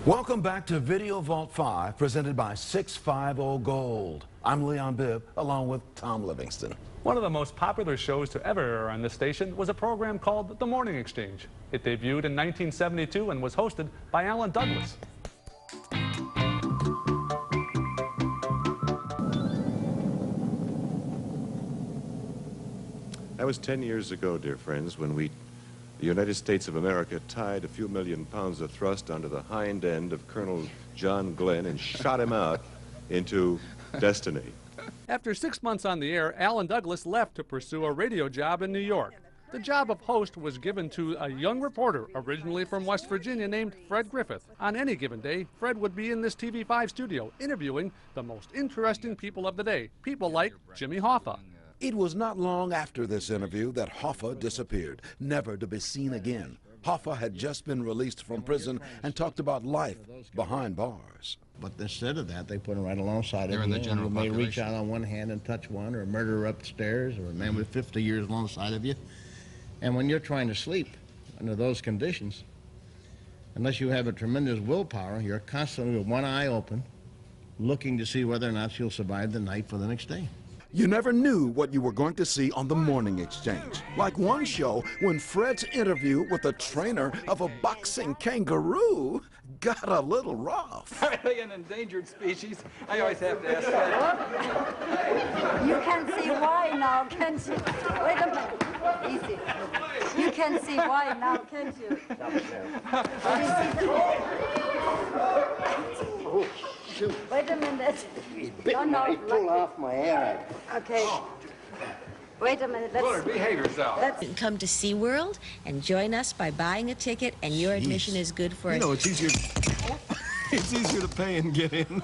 Welcome back to Video Vault 5, presented by 650 Gold. I'm Leon Bibb, along with Tom Livingston. One of the most popular shows to ever air on this station was a program called The Morning Exchange. It debuted in 1972 and was hosted by Alan Douglas. That was 10 years ago, dear friends, when the United States of America tied a few million pounds of thrust onto the hind end of Colonel John Glenn and shot him out into destiny. After 6 months on the air, Alan Douglas left to pursue a radio job in New York. The job of host was given to a young reporter originally from West Virginia named Fred Griffith. On any given day, Fred would be in this TV5 studio interviewing the most interesting people of the day, people like Jimmy Hoffa. It was not long after this interview that Hoffa disappeared, never to be seen again. Hoffa had just been released from prison and talked about life behind bars. But instead of that, they put him right alongside of you. In the general You may population. reach out on one hand and touch one, or a murderer upstairs, or a man with 50 years alongside of you. And when you're trying to sleep under those conditions, unless you have a tremendous willpower, you're constantly with one eye open, looking to see whether or not you'll survive the night for the next day. You never knew what you were going to see on the Morning Exchange. Like one show when Fred's interview with the trainer of a boxing kangaroo got a little rough. Are they an endangered species? I always have to ask that. You can see why now, can't you? Wait a minute. Easy. You can see why now, can't you? Wait a minute. He pulled off my hair. Okay. Wait a minute. Willard, behave yourself. Let's Come to SeaWorld and join us by buying a ticket, and your admission is good for You know, it's easier. It's easier to pay and get in.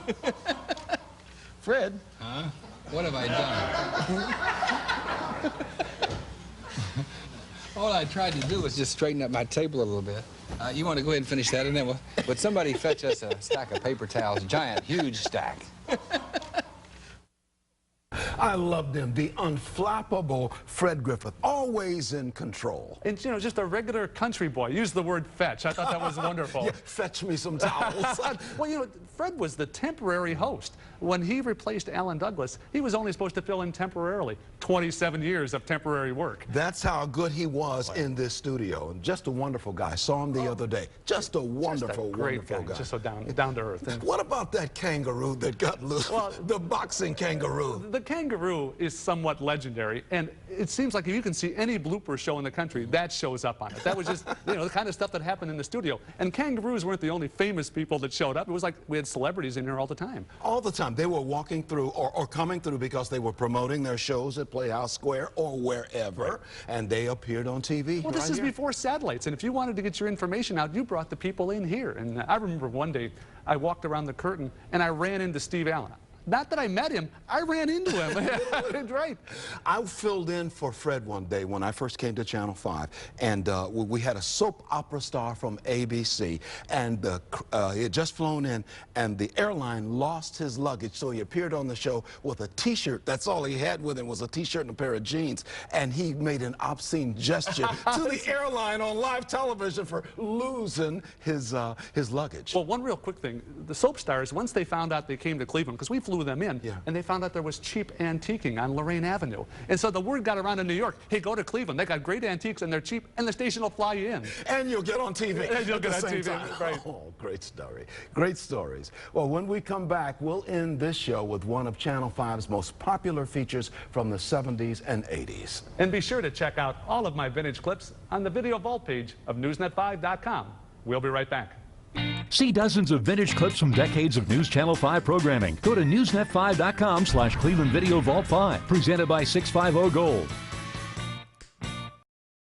Fred. Huh? What have I done? All I tried to do was just straighten up my table a little bit. You want to go ahead and finish that, and then would somebody fetch us a stack of paper towels, giant, huge stack. I loved him, the unflappable Fred Griffith, always in control. And, you know, just a regular country boy. Use the word fetch. I thought that was wonderful. Yeah, fetch me some towels. Well, you know, Fred was the temporary host. When he replaced Alan Douglas, he was only supposed to fill in temporarily. 27 years of temporary work. That's how good he was in this studio. And just a wonderful guy. Saw him the other day. Just a wonderful, Great wonderful guy. Just so down to earth. And what about that kangaroo that got loose? Well, the boxing kangaroo. the kangaroo is somewhat legendary, and it seems like if you can see any blooper show in the country, that shows up on it. That was just, you know, the kind of stuff that happened in the studio. And kangaroos weren't the only famous people that showed up. It was like we had celebrities in here all the time. All the time. They were walking through or coming through because they were promoting their shows at Playhouse Square or wherever, and they appeared on TV. Well, this is before satellites, and if you wanted to get your information out, you brought the people in here. And I remember one day I walked around the curtain and I ran into Steve Allen. Not that I met him, I ran into him. Right. I filled in for Fred one day when I first came to Channel 5, and we had a soap opera star from ABC, and he had just flown in, and the airline lost his luggage, so he appeared on the show with a T-shirt. That's all he had with him was a T-shirt and a pair of jeans, and he made an obscene gesture to the airline on live television for losing his luggage. Well, one real quick thing. The soap stars, once they found out they came to Cleveland, because we flew them in, and they found out there was cheap antiquing on Lorraine Avenue. And so the word got around in New York, hey, go to Cleveland. They got great antiques and they're cheap, and the station will fly you in. And you'll get on TV. And you'll get on same TV, time. right. Oh, great story. Great stories. Well, when we come back, we'll end this show with one of Channel 5's most popular features from the 70s and 80s. And be sure to check out all of my vintage clips on the Video Vault page of Newsnet5.com. We'll be right back. See dozens of vintage clips from decades of News Channel 5 programming. Go to newsnet5.com/Cleveland Video Vault 5. Presented by 650 Gold.